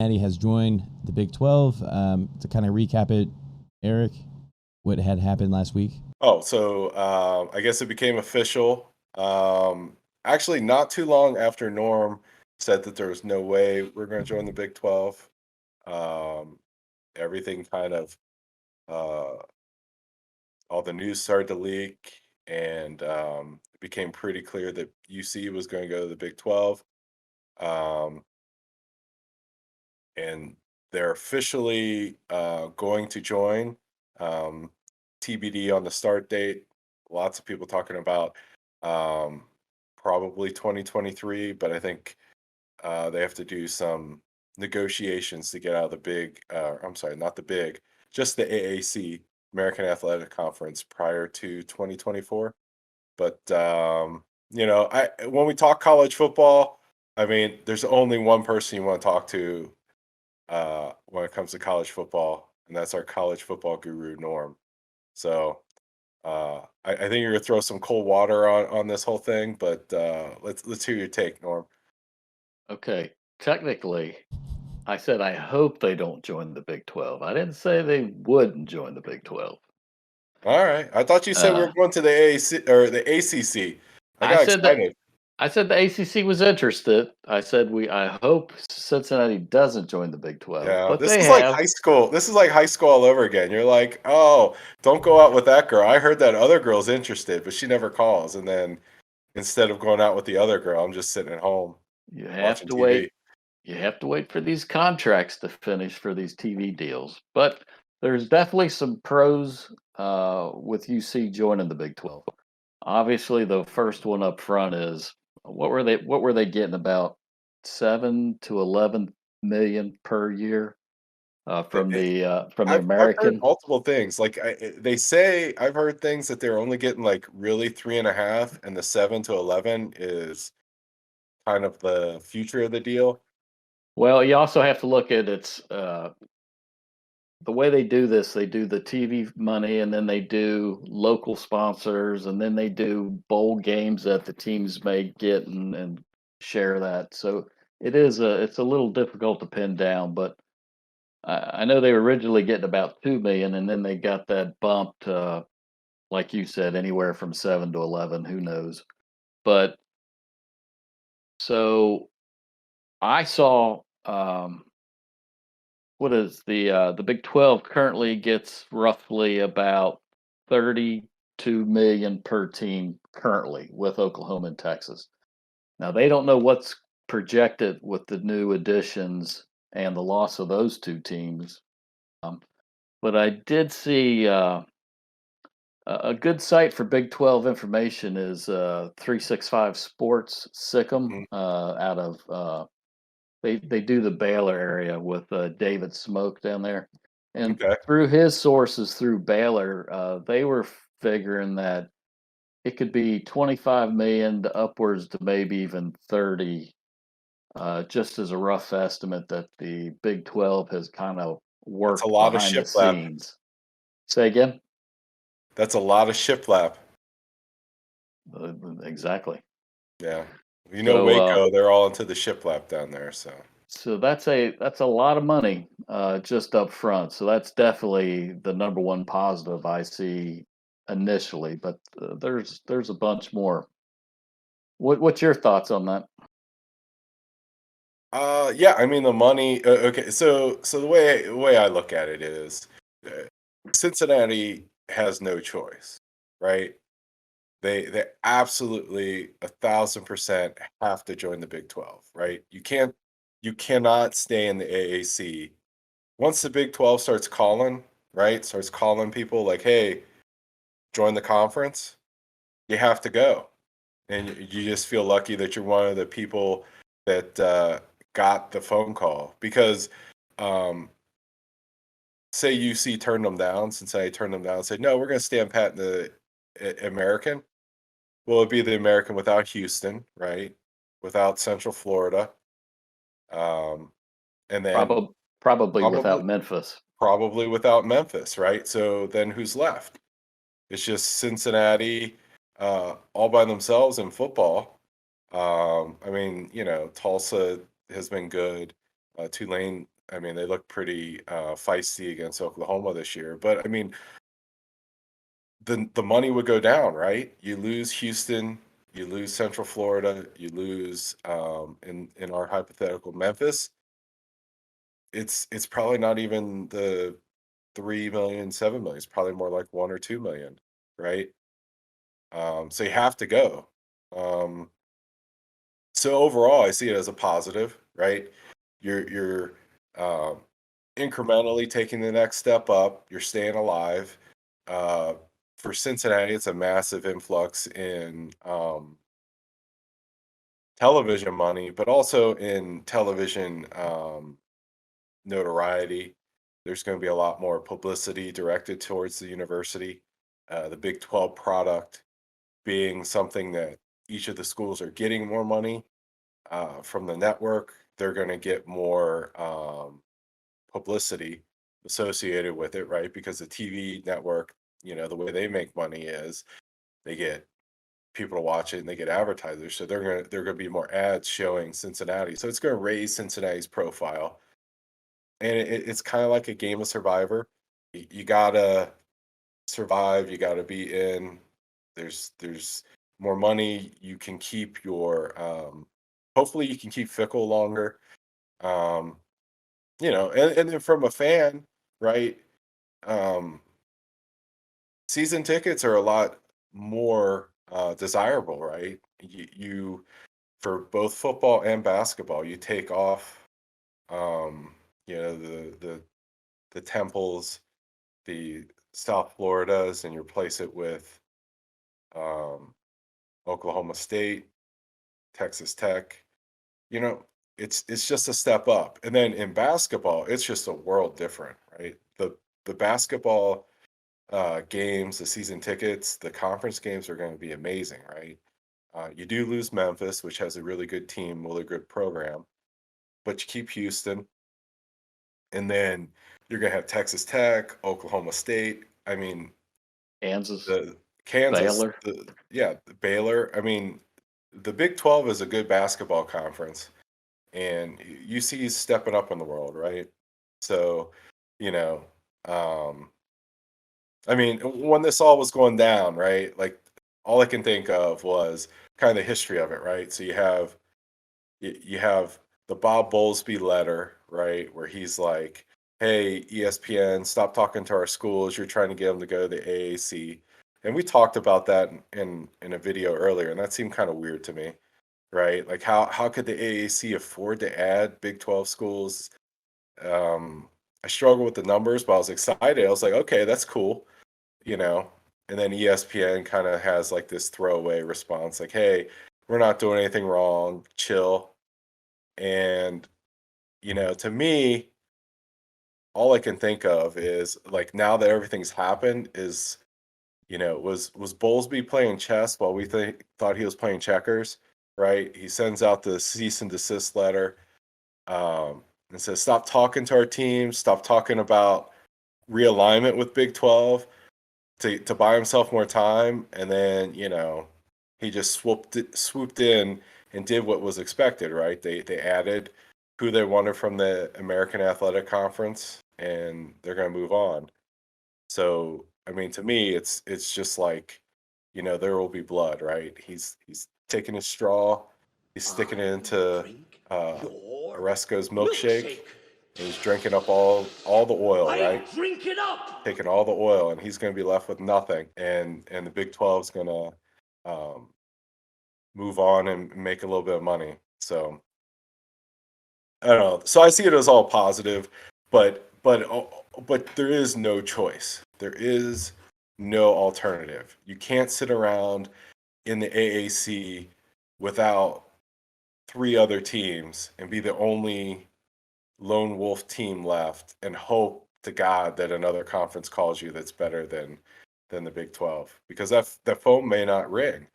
Cincinnati has joined the Big 12. To kind of recap it, Eric, what had happened last week? Oh, so I guess it became official. Actually, not too long after Norm said that there was no way we're going to join the Big 12. Um, Everything kind of, uh, all the news started to leak, and it became pretty clear that UC was going to go to the Big 12. Um, and they're officially going to join. Um, TBD on the start date. Lots of people talking about um, probably 2023, but I think they have to do some negotiations to get out of the big. I'm sorry, not the big, just the AAC, American Athletic Conference, prior to 2024. But I when we talk college football, I mean, there's only one person you want to talk to when it comes to college football, and that's our college football guru Norm. So I think you're gonna throw some cold water on this whole thing, but let's hear your take, Norm. Okay, technically, I said I hope they don't join the Big 12. I didn't say they wouldn't join the Big 12. All right, I thought you said we Uh, were going to the AAC or the ACC. I I got said that excited. I said the ACC was interested. I hope Cincinnati doesn't join the Big 12, Yeah, but this they is like have. high school. This is like high school all over again. You're like, oh, don't go out with that girl. I heard that other girl's interested, but she never calls. And then instead of going out with the other girl, I'm just sitting at home You have watching to TV. wait. You have to wait for these contracts to finish for these TV deals. But there's definitely some pros with UC joining the Big 12. Obviously, the first one up front is what were they getting about 7 to 11 million per year from the I've heard American. multiple things. Like they say, I've heard things that they're only getting like really 3.5, and the 7 to 11 is kind of the future of the deal. Well, you also have to look at the way they do this. They do the TV money, and then they do local sponsors, and then they do bowl games that the teams may get and share that. So it's a little difficult to pin down, but I know they were originally getting about 2 million, and then they got that bumped, like you said, anywhere from 7 to 11. Who knows? But so I saw what is the Big 12 currently gets roughly about 32 million per team currently with Oklahoma and Texas. Now they don't know what's projected with the new additions and the loss of those two teams. Um, but I did see a good site for Big 12 information is 365 Sports Sikkim Mhm. out of they do the Baylor area with David Smoke down there, and Okay, through his sources through Baylor, they were figuring that it could be 25 million to upwards to maybe even 30, just as a rough estimate that the Big 12 has kind of that's a worked lot of behind the shiplap. scenes. Say again? That's a lot of shiplap. Exactly. Yeah, So, Waco, they're all into the shiplap down there. So that's a lot of money just up front. So that's definitely the number one positive I see initially. But there's a bunch more. What's your thoughts on that? yeah, I mean the money. Okay, so the way I look at it is, uh, Cincinnati has no choice, right? They absolutely 1,000% have to join the Big 12, right? You cannot stay in the AAC. Once the Big 12 starts calling, right? Starts calling people like, "Hey, join the conference." You have to go, and you just feel lucky that you're one of the people that got the phone call because, um, say UC turned them down, Cincinnati turned them down, and said, "No, we're going to stand pat in the American." Well, it'd be the American without Houston, right? Without Central Florida, um, and then Probably probably without Memphis. probably without Memphis, right? So then who's left? It's just Cincinnati, all by themselves in football. I mean, Tulsa has been good. Tulane, I mean, they look pretty feisty against Oklahoma this year. But I mean, the money would go down, right? You lose Houston, you lose Central Florida, you lose in our hypothetical Memphis. It's probably not even the 3 million, 7 million. It's probably more like 1 or 2 million, right? So you have to go. Um, so overall, I see it as a positive, right? You're um, incrementally taking the next step up. You're staying alive. Uh, for Cincinnati, it's a massive influx in television money, but also in television notoriety. There's going to be a lot more publicity directed towards the university. The Big 12 product being something that each of the schools are getting more money from the network. They're going to get more publicity associated with it, right? Because the TV network, the way they make money is they get people to watch it and they get advertisers. So they're gonna be more ads showing Cincinnati. So it's gonna raise Cincinnati's profile. And it's kind of like a game of Survivor. You gotta survive, you gotta be in. There's more money. You can keep your hopefully you can keep Fickle longer. Um, and then from a fan, right? Um, season tickets are a lot more desirable, right? You for both football and basketball, you take off, um, the Temples, the South Floridas, and you replace it with um, Oklahoma State, Texas Tech. You know, it's just a step up. And then in basketball, it's just a world different, right? The basketball games, the season tickets, the conference games are going to be amazing, right? You do lose Memphis, which has a really good team, really good program, but you keep Houston, and then you're going to have Texas Tech, Oklahoma State. I mean, Kansas, the Kansas, Baylor. the Baylor. I mean, the Big 12 is a good basketball conference, and UC is stepping up in the world, right? So, you know, um, I mean, when this all was going down, right? Like, all I can think of was kind of the history of it, right? So you have the Bob Bowlesby letter, right, where he's like, "Hey, ESPN, stop talking to our schools. You're trying to get them to go to the AAC." And we talked about that in a video earlier, and that seemed kind of weird to me, right? Like, how could the AAC afford to add Big 12 schools? I struggle with the numbers, but I was excited. I was like, okay, that's cool, you know. And then ESPN kind of has like this throwaway response, like, "Hey, we're not doing anything wrong. Chill." And, to me, all I can think of is like now that everything's happened is, was Bowlesby playing chess while we thought he was playing checkers, right? He sends out the cease and desist letter, and says, "Stop talking to our team, stop talking about realignment with Big 12 to buy himself more time." And then, he just swooped in and did what was expected, right? They added who they wanted from the American Athletic Conference, and they're going to move on. So, I mean, to me, it's just like, there will be blood, right? He's taking his straw, he's sticking it into uh, Oresco's milkshake, and he's drinking up all the oil, right? Drink it up. Taking all the oil, and he's going to be left with nothing. And the Big 12 is going to um, move on and make a little bit of money. So I don't know. So I see it as all positive, but there is no choice. There is no alternative. You can't sit around in the AAC without three other teams and be the only lone wolf team left and hope to God that another conference calls you that's better than the Big 12, because that phone may not ring.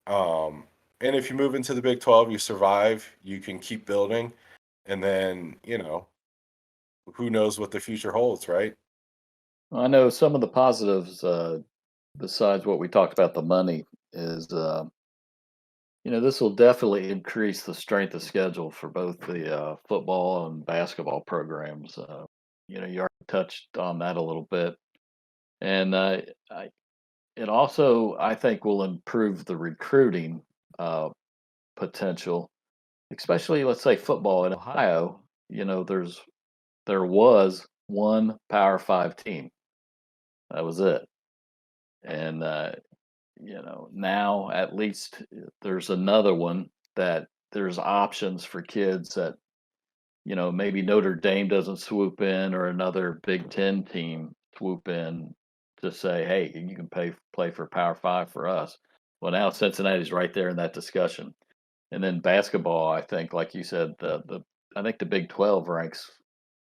And if you move into the Big 12, you survive, you can keep building, and then, who knows what the future holds, right? I know some of the positives, besides what we talked about, the money, is This will definitely increase the strength of schedule for both the football and basketball programs. You already touched on that a little bit, and it also, I think, will improve the recruiting uh, potential, especially let's say football in Ohio. There was one Power Five team. That was it, and now at least there's another one that there's options for kids that maybe Notre Dame doesn't swoop in or another Big Ten team swoop in to say, hey, you can play for Power Five for us. Well, now Cincinnati's right there in that discussion. And then basketball, I think, like you said, I think the Big 12 ranks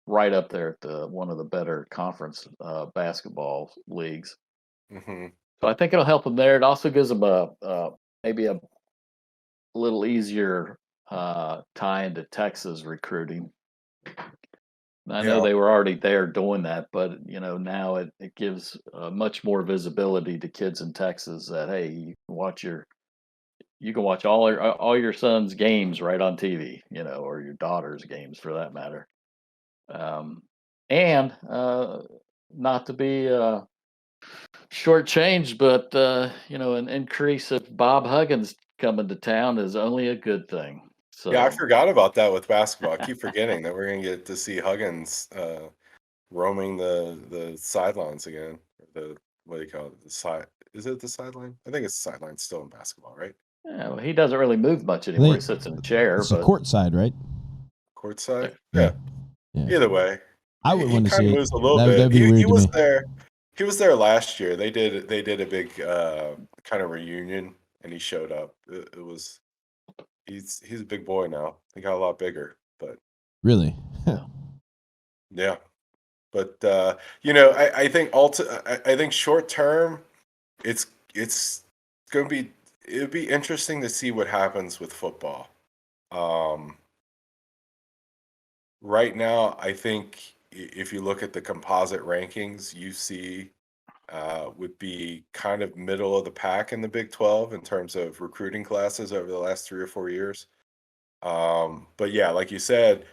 right up there at one of the better conference basketball leagues. Hmm. So I think it'll help them there. It also gives them maybe a little easier tie into Texas recruiting. I know Yeah. they were already there doing that, but now it gives much more visibility to kids in Texas that hey, you can watch all your son's games right on TV, or your daughter's games for that matter. And not to be shortchanged, but an increase of Bob Huggins coming to town is only a good thing. Yeah, I So forgot about that with basketball. I keep forgetting that we're gonna get to see Huggins roaming the sidelines again. The what do you call it? The side is it the sideline? I think it's the sideline still in basketball, right? yeah, well, he doesn't really move much I anymore. He think sits in a chair, it's the but court side, right? Courtside? Yeah. Yeah. Yeah. Either way. I would He want to kind see of it. moves a little bit. That'd be He weird to was me. there. He was there last year. They did a big kind of reunion, and he showed up. It was he's a big boy now. He got a lot bigger, but Really? yeah. yeah. But I think short term, it's going to be it'd be interesting to see what happens with football. Um, right now, I think if you look at the composite rankings, UC would be kind of middle of the pack in the Big 12 in terms of recruiting classes over the last 3 or 4 years. But yeah, like you said,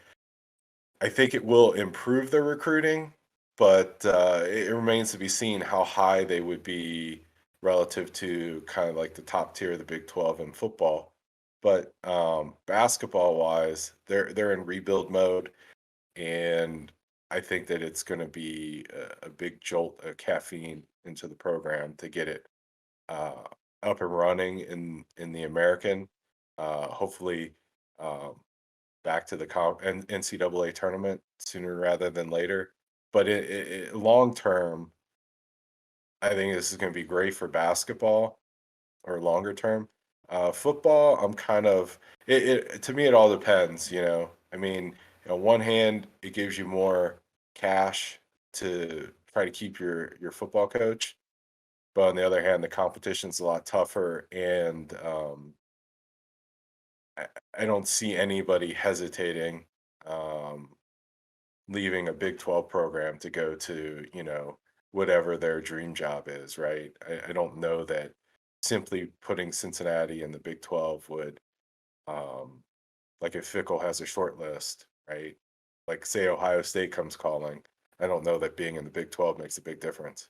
I think it will improve the recruiting, but it remains to be seen how high they would be relative to kind of like the top tier of the Big 12 in football. But basketball wise, they're in rebuild mode, and I think that it's going to be a big jolt of caffeine into the program to get it uh, up and running in the American. Hopefully, um, back to the NCAA tournament sooner rather than later. But long term, I think this is going to be great for basketball or longer term. Football, I'm kind of to me it all depends. I mean, on one hand, it gives you more cash to try to keep your football coach, but on the other hand, the competition's a lot tougher, and I don't see anybody hesitating um, leaving a Big 12 program to go to, whatever their dream job is, right? I don't know that simply putting Cincinnati in the Big 12 would, um, like if Fickle has a short list, right? Like say Ohio State comes calling. I don't know that being in the Big 12 makes a big difference.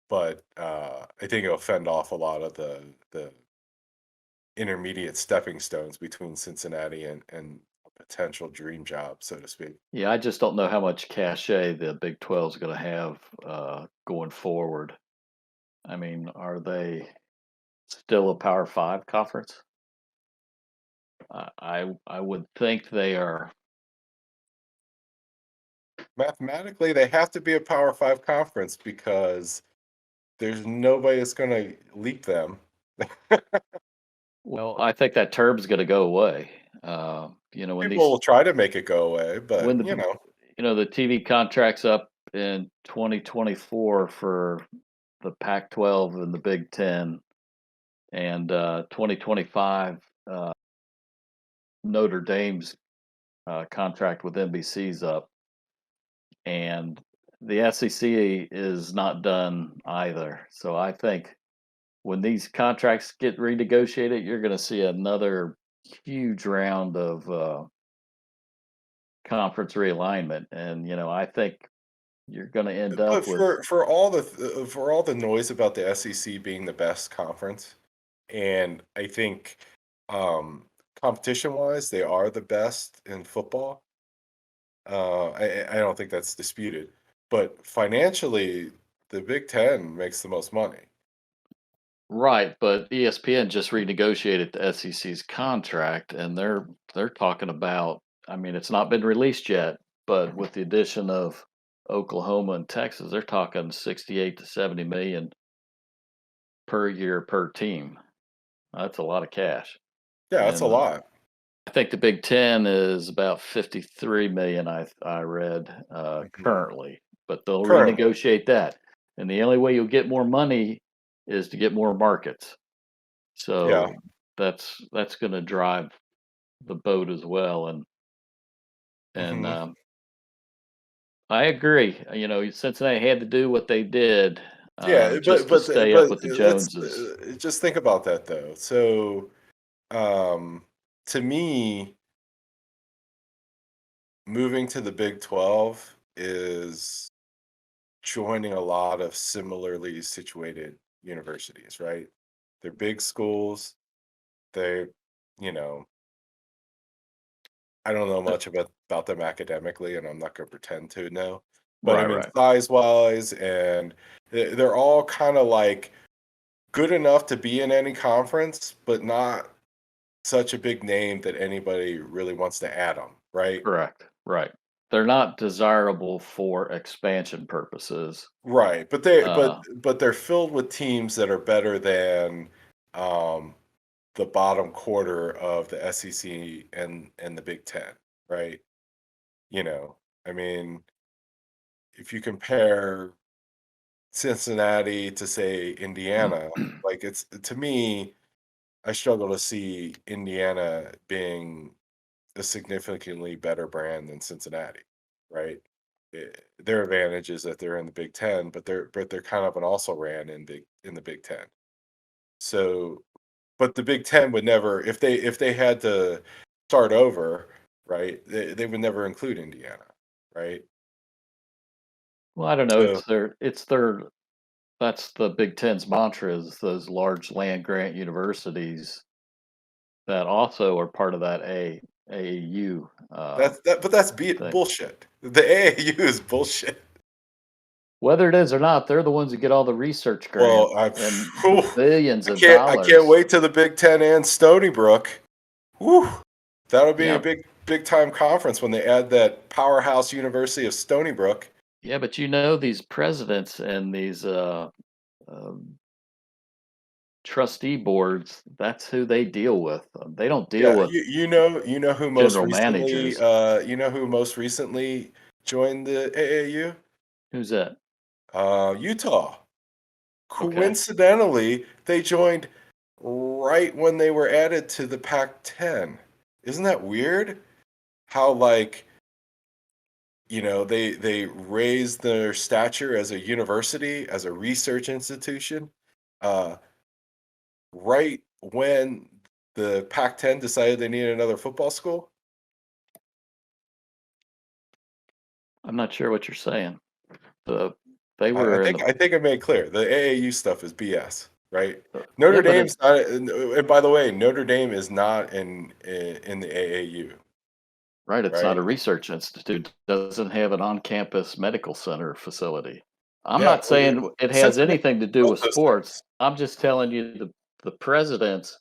But I think it'll fend off a lot of the intermediate stepping stones between Cincinnati and a potential dream job, so to speak. Yeah, I just don't know how much cachet the Big 12 is going to have going forward. I mean, are they still a Power Five conference? I would think they are. Mathematically, they have to be a Power Five conference because there's nobody that's going to leap them. Well, I think that term's going to go away. When People will try to make it go away, when but the TV contracts up in 2024 for the Pac-12 and the Big Ten, and 2025 Notre Dame's contract with NBC's up, and the SEC is not done either. So I think when these contracts get renegotiated, you're going to see another huge round of conference realignment, and I think you're going to end But up with for all the noise about the SEC being the best conference, and I think competition wise they are the best in football. I don't think that's disputed, but financially, the Big Ten makes the most money. right. But ESPN just renegotiated the SEC's contract, and they're talking about. I mean, it's not been released yet, but with the addition of Oklahoma and Texas, they're talking 68 to 70 million per year per team. That's a lot of cash. Yeah, that's a And lot. I think the Big Ten is about 53 million. I read currently, but they'll Currently, renegotiate that. And the only way you'll get more money is to get more markets. yeah. So that's going to drive the boat as well. And hmm I agree. Cincinnati had to do what they did Yeah, just to stay up with the let's Joneses. just think about that though. So, to me, moving to the Big 12 is joining a lot of similarly situated universities, right? They're big schools. They, you know, I don't know much about them academically, and I'm not going to pretend to know. But I Right, mean, right. size wise, and they're all kind of like good enough to be in any conference, but not such a big name that anybody really wants to add them, right? Correct. Right. They're not desirable for expansion purposes. Right, Uh, but they're filled with teams that are better than um, the bottom quarter of the SEC and the Big Ten, right? You know, I mean, if you compare Cincinnati to say Indiana, like it's to me, I struggle to see Indiana being a significantly better brand than Cincinnati, right? Their advantage is that they're in the Big Ten, but they're kind of an also ran in the Big Ten. So, but the Big Ten would never if they had to start over, right? They would never include Indiana, right? well, I don't know. So It's their that's the Big Ten's mantra is those large land grant universities that also are part of that AAU but that's thing. bullshit. The AAU is bullshit. Whether it is or not, they're the ones that get all the research grants Well, and the billions of I can't dollars. wait till the Big Ten and Stony Brook. Whew, that'll be a Yeah, big time conference when they add that powerhouse University of Stony Brook. yeah, but these presidents and these um, trustee boards, that's who they deal with. They don't deal Yeah, with you know who most general recently managers. joined the AAU? Who's that? Utah. Okay. Coincidentally, they joined right when they were added to the Pac-10. Isn't that weird? How like they raised their stature as a university, as a research institution, uh, right when the Pac-10 decided they needed another football school. I'm not sure what you're saying. The they I were in think I think I made clear the AAU stuff is BS, right? yeah, Notre but it Dame's not, and by the way, Notre Dame is not in the AAU, right, it's not right? a research institute. Doesn't have an on-campus medical center facility. I'm Yeah, not saying it has Cincinnati anything to do built with those sports. things, I'm just telling you the presidents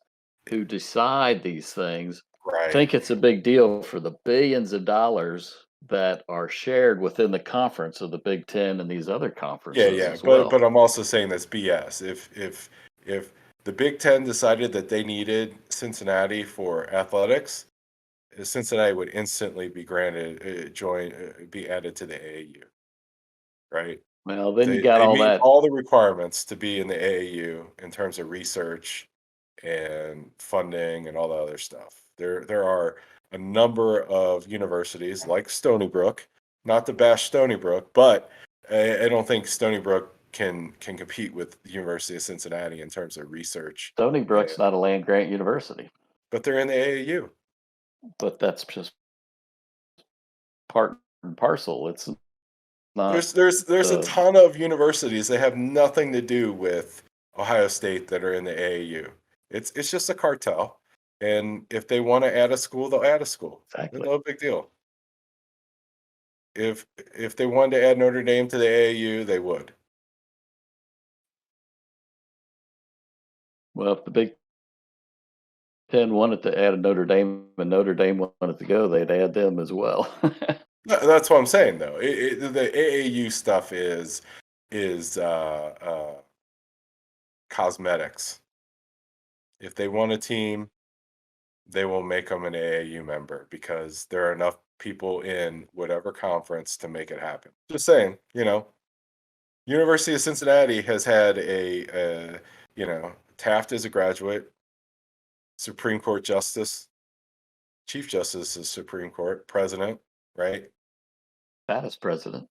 who decide these things right? think it's a big deal for the billions of dollars that are shared within the conference of the Big Ten and these other Yeah, conferences yeah, as but well. I'm also saying that's BS. If the Big Ten decided that they needed Cincinnati for athletics, Cincinnati would instantly be granted be added to the AAU, right? Well, then you got They all meet that. all the requirements to be in the AAU in terms of research and funding and all the other stuff. There are a number of universities like Stony Brook, not to bash Stony Brook, but I don't think Stony Brook can compete with the University of Cincinnati in terms of research. Stony Brook's not a land grant university, But they're in the AAU. but that's just part and parcel. It's not There's a the ton of universities that have nothing to do with Ohio State that are in the AAU. It's just a cartel, and if they want to add a school, they'll add a school. exactly. No big deal. If they wanted to add Notre Dame to the AAU, they would. Well, if the Big Ten wanted to add a Notre Dame and Notre Dame wanted to go, they'd add them as well. That's what I'm saying, though. The AAU stuff is cosmetics. If they want a team, they will make them an AAU member because there are enough people in whatever conference to make it happen. Just saying, University of Cincinnati has had Taft is a graduate, Supreme Court Justice, Chief Justice of Supreme Court, President, right? Fattest president.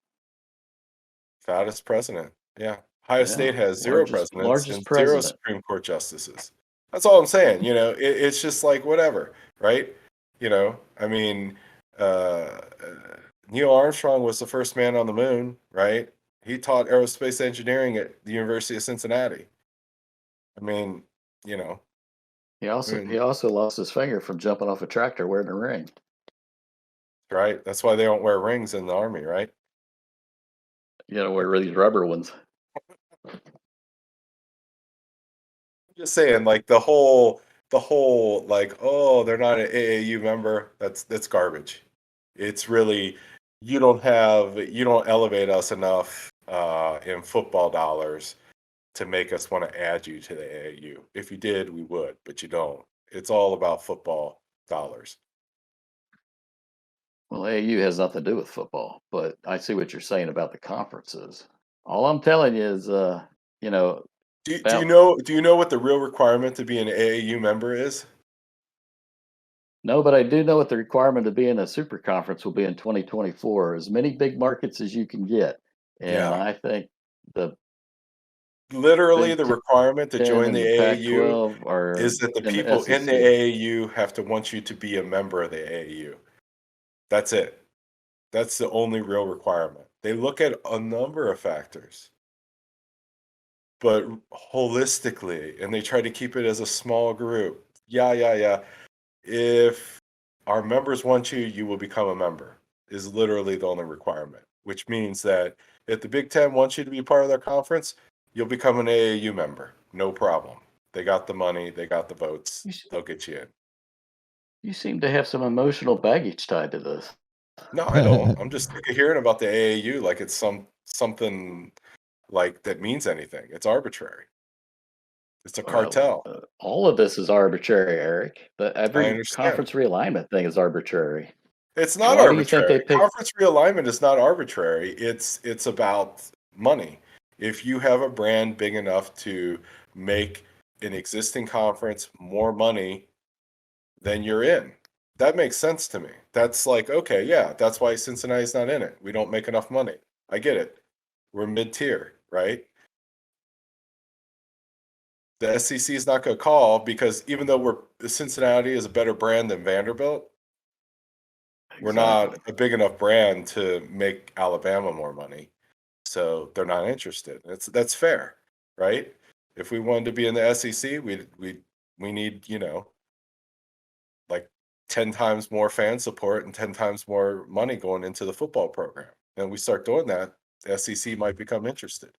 Fattest president. Yeah. Ohio Yeah, State has zero largest presidents and zero president. Supreme Court justices. That's all I'm saying. It's just like whatever, right? I mean, Neil Armstrong was the first man on the moon, right? He taught aerospace engineering at the University of Cincinnati. I mean, He also lost his finger from jumping off a tractor wearing a ring. right? That's why they don't wear rings in the Army, right? You know, wear these rubber ones. Just saying, like the whole like, oh, they're not an AAU member. That's garbage. It's really you don't elevate us enough in football dollars to make us want to add you to the AAU. If you did, we would, but you don't. It's all about football dollars. Well, AAU has nothing to do with football, but I see what you're saying about the conferences. All I'm telling you is, Do you know what the real requirement to be an AAU member is? no, but I do know what the requirement to be in a super conference will be in 2024. As many big markets as you can get, and Yeah. I think the Literally, Big the requirement to 10 join and the the AAU Pac-12 are is that the in the people in the SEC. AAU have to want you to be a member of the AAU. That's it. That's the only real requirement. They look at a number of factors, but holistically, and they try to keep it as a small group. Yeah. If our members want you, you will become a member, is literally the only requirement, which means that if the Big Ten wants you to be part of their conference, you'll become an AAU member. No problem. They got the money, they got the votes, they'll get you in. You seem to have some emotional baggage tied to this. No, I don't. I'm just sick of hearing about the AAU like it's something like that means anything. It's arbitrary. It's a cartel. All of this is arbitrary, Eric. I Every understand. conference realignment thing is arbitrary. It's not Why do you think arbitrary. they picked? Conference realignment is not arbitrary. It's about money. If you have a brand big enough to make an existing conference more money, then you're in. That makes sense to me. That's like, okay, yeah, that's why Cincinnati's not in it. We don't make enough money. I get it. We're mid-tier, right? The SEC is not going to call because even though Cincinnati is a better brand than Vanderbilt, we're not a big enough brand to make Alabama more money. So they're not interested. That's fair, right? If we wanted to be in the SEC, we need, like 10 times more fan support and 10 times more money going into the football program. And we start doing that, the SEC might become interested.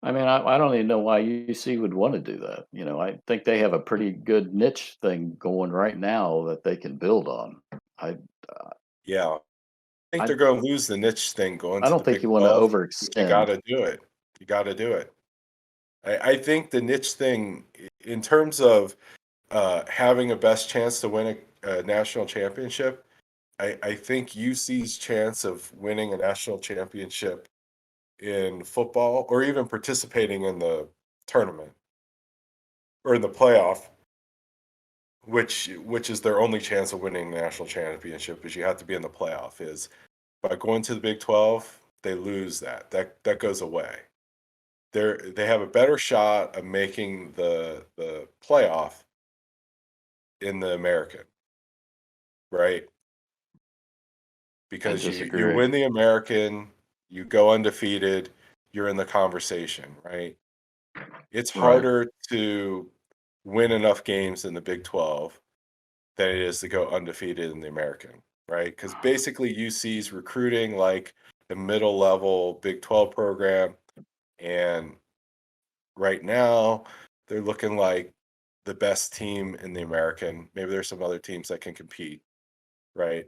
I mean, I don't even know why UC would want to do that. I think they have a pretty good niche thing going right now that they can build on. Yeah. I think they're going to lose the niche thing going to the Big 12. I don't think you want to overextend. You got to do it. You got to do it. I think the niche thing, in terms of having a best chance to win a national championship, I think UC's chance of winning a national championship in football or even participating in the tournament or in the playoff, which is their only chance of winning the national championship, is you have to be in the playoff, is by going to the Big 12, they lose that goes away. they have a better shot of making the playoff in the American, right? I Because you disagree. win the American, you go undefeated, you're in the conversation, right? It's Right. harder to win enough games in the Big 12 than it is to go undefeated in the American, right? Because basically UC's recruiting like the middle level Big 12 program, and right now they're looking like the best team in the American. Maybe there's some other teams that can compete, right?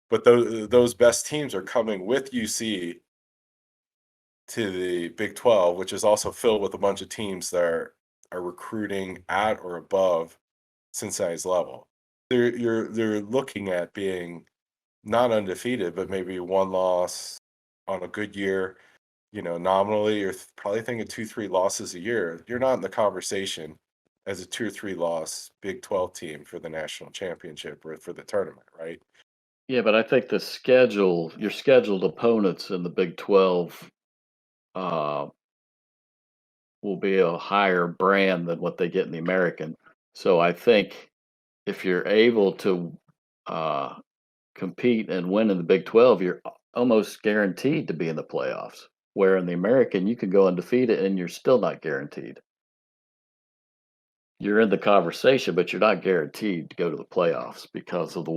But those best teams are coming with UC to the Big 12, which is also filled with a bunch of teams that are recruiting at or above Cincinnati's level. They're looking at being not undefeated, but maybe one loss on a good year. Nominally, you're probably thinking 2-3 losses a year. You're not in the conversation as a 2 or 3 loss Big 12 team for the national championship or for the tournament, right? Yeah, but I think your scheduled opponents in the Big 12 uh, will be a higher brand than what they get in the American. So I think if you're able to uh, compete and win in the Big 12, you're almost guaranteed to be in the playoffs. Where in the American, you can go undefeated and you're still not guaranteed. You're in the conversation, but you're not guaranteed to go to the playoffs because of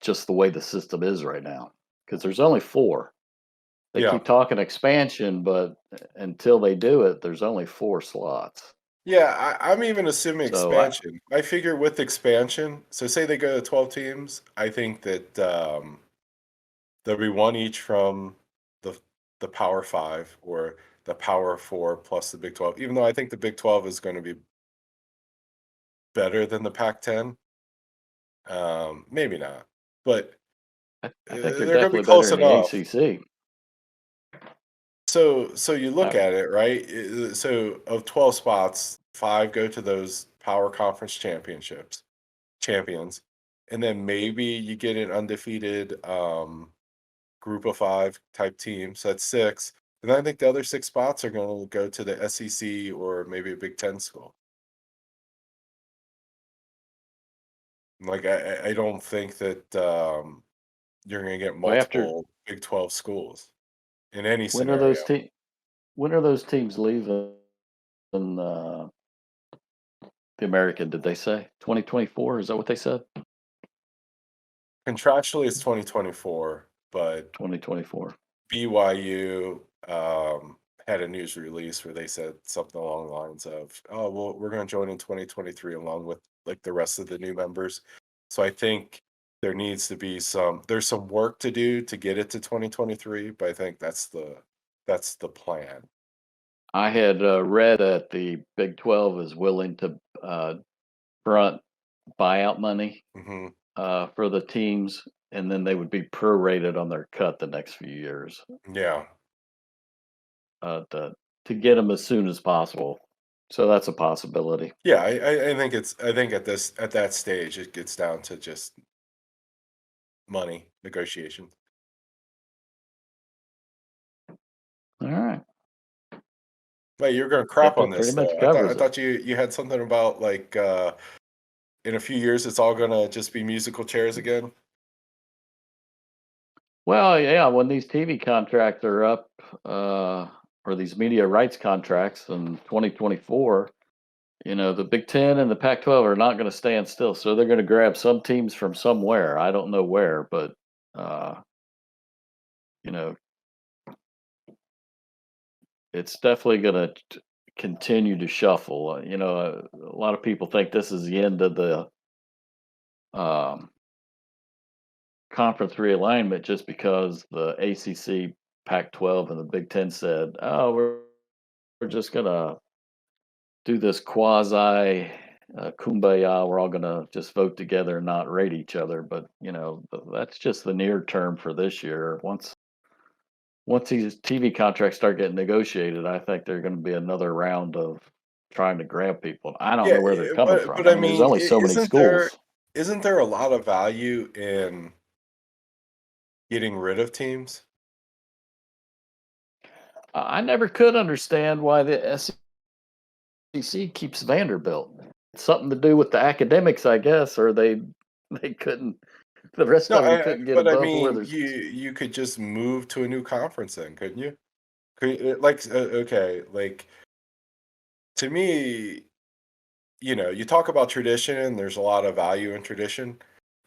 just the way the system is right now. Because there's only four. They Yeah. keep talking expansion, but until they do it, there's only four slots. Yeah, I'm even assuming So I, expansion. I figure with expansion, so say they go to 12 teams, I think that there'll be one each from the Power 5 or the Power 4 plus the Big 12, even though I think the Big 12 is going to be better than the Pac-10. Maybe not, but I think they're they're going to be definitely better close in the enough. ACC. So you look at it, right? So of 12 spots, 5 go to those Power Conference champions, and then maybe you get an undefeated group of 5 type team. So that's 6. And I think the other 6 spots are going to go to the SEC or maybe a Big 10 school. Like I don't think that you're going to get Well, after multiple Big 12 schools in any when are scenario. those teams leaving the American? Did they say 2024? Is that what they said? Contractually, it's 2024, but 2024. BYU had a news release where they said something along the lines of, "Oh, well, we're going to join in 2023 along with like the rest of the new members." So I think there's some work to do to get it to 2023, but I think that's the plan. I had read that the Big 12 is willing to front buyout money Hmm. for the teams, and then they would be prorated on their cut the next few years Yeah, to get them as soon as possible. So that's a possibility. yeah. I think at that stage it gets down to just money negotiations. All right. Wait, you're going to Yep, crap on that pretty this much though. I covers it. thought you had something about like in a few years it's all gonna just be musical chairs again. Well, yeah, when these TV contracts are up, or these media rights contracts in 2024, the Big Ten and the Pac-12 are not going to stand still. So they're going to grab some teams from somewhere. I don't know where, but uh, you know, it's definitely going to continue to shuffle. A lot of people think this is the end of the um, conference realignment just because the ACC, Pac-12, and the Big Ten said, "Oh, we're just going to do this quasi kumbaya. We're all going to just vote together and not rate each other." But that's just the near term for this year. Once these TV contracts start getting negotiated, I think there's going to be another round of trying to grab people. I don't Yeah, know where they're coming from. but I I mean, there's mean, only so many schools. isn't there a lot of value in getting rid of teams? I never could understand why the SEC keeps Vanderbilt. It's something to do with the academics, I guess, or they couldn't. The rest No, of them couldn't get but I above where mean, there's. you could just move to a new conference then, couldn't you? Like, okay, like to me, you talk about tradition. There's a lot of value in tradition,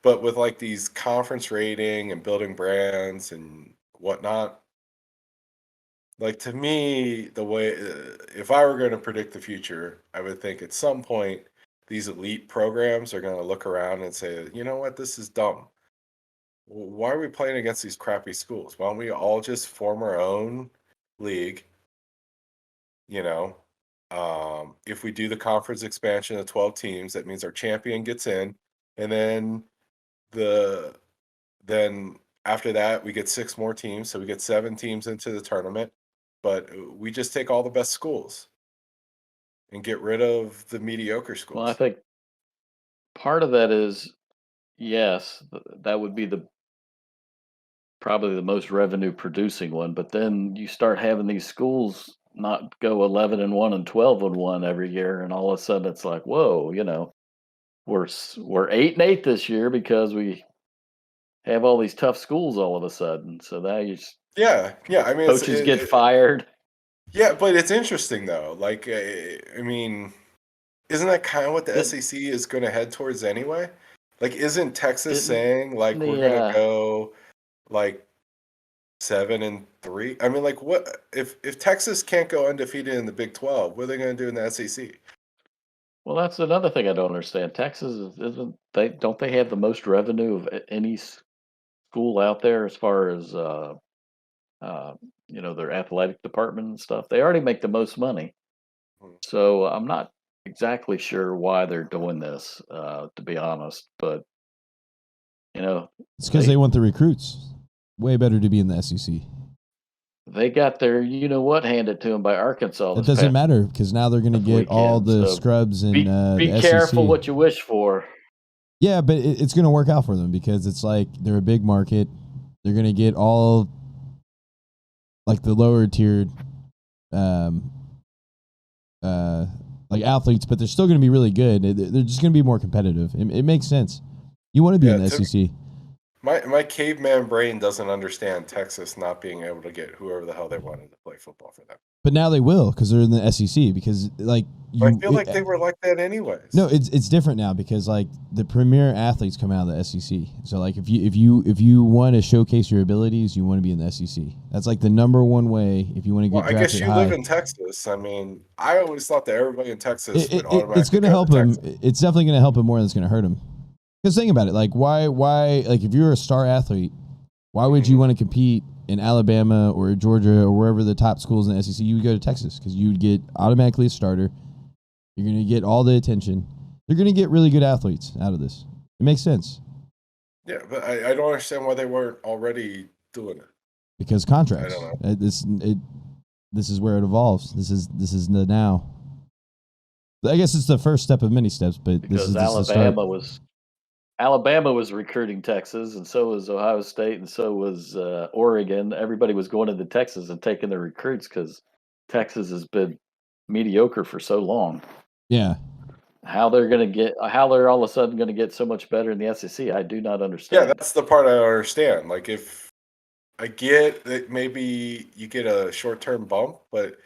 but with like these conference rating and building brands and whatnot, like to me, the way if I were going to predict the future, I would think at some point these elite programs are going to look around and say, you know what, this is dumb. Why are we playing against these crappy schools? Why don't we all just form our own league? You know, if we do the conference expansion of 12 teams, that means our champion gets in, and then the then after that we get 6 more teams, so we get 7 teams into the tournament. But we just take all the best schools and get rid of the mediocre Well, I schools. think part of that is yes, that would be probably the most revenue producing one. But then you start having these schools not go 11-1 and 12-1 every year, and all of a sudden it's like, whoa, we're 8-8 this year because we have all these tough schools all of a sudden. So now Yeah, I mean, coaches get fired. yeah, but it's interesting though. Like, I mean, isn't that kind of what the SEC is going to head towards anyway? Like, isn't Texas saying like we're going to go like 7-3? I mean, like, what if Texas can't go undefeated in the Big 12? What are they going to do in the SEC? Well, that's another thing I don't understand. Texas don't they have the most revenue of any school out there as far as their athletic department and stuff? They already make the most money. So I'm not exactly sure why they're doing this, to be honest. But it's because they want the recruits. Way better to be in the SEC. They got their what handed to them by Arkansas. It doesn't matter because now they're going to get all the scrubs and be the careful SEC. what you wish for. Yeah, but it's going to work out for them because it's like they're a big market. They're going to get all like the lower tiered like athletes, but they're still going to be really good. They're just going to be more competitive. It makes sense. You want to be in the SEC. My caveman brain doesn't understand Texas not being able to get whoever the hell they wanted to play football for them. But now they will because they're in the SEC. Because like I feel like they were like that anyways. No, it's different now because like the premier athletes come out of the SEC. So like if you want to showcase your abilities, you want to be in the SEC. That's like the number one way if you want to get drafted. I guess you live in Texas. I mean, I always thought that everybody in Texas would automatically. It's going to help him. It's definitely going to help him more than it's going to hurt him. Because think about it, like why like if you're a star athlete, why would you want to compete in Alabama or Georgia or wherever the top schools in the SEC? You would go to Texas because you would get automatically a starter. You're going to get all the attention. They're going to get really good athletes out of this. It makes sense. Yeah, but I don't understand why they weren't already doing it. Because contracts. I don't know. This is where it evolves. This is the now. I guess it's the first step of many steps, but because Alabama was recruiting Texas, and so was Ohio State, and so was Oregon. Everybody was going into Texas and taking their recruits because Texas has been mediocre for so long. Yeah. How they're all of a sudden going to get so much better in the SEC, I do not understand. Yeah, that's the part I don't understand. Like, if I get that maybe you get a short-term bump, but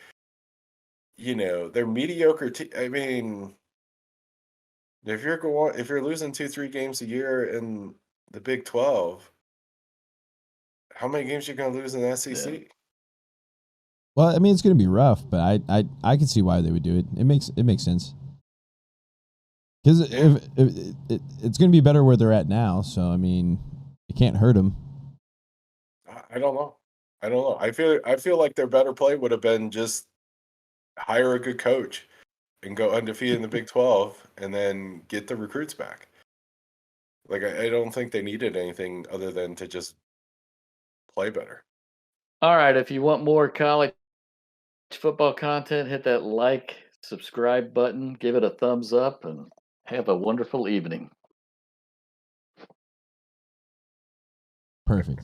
they're mediocre. I mean, if you're losing 2-3 games a year in the Big 12, how many games are you going to lose in the SEC? Yeah. Well, I mean, it's going to be rough, but I can see why they would do it. It makes sense. Because if it's going to be better where they're at now, so I mean, it can't hurt them. I don't know. I feel like their better play would have been just hire a good coach and go undefeated in the Big 12 and then get the recruits back. Like, I don't think they needed anything other than to just play better. All right, if you want more college football content, hit that like, subscribe button, give it a thumbs up, and have a wonderful evening. Perfect.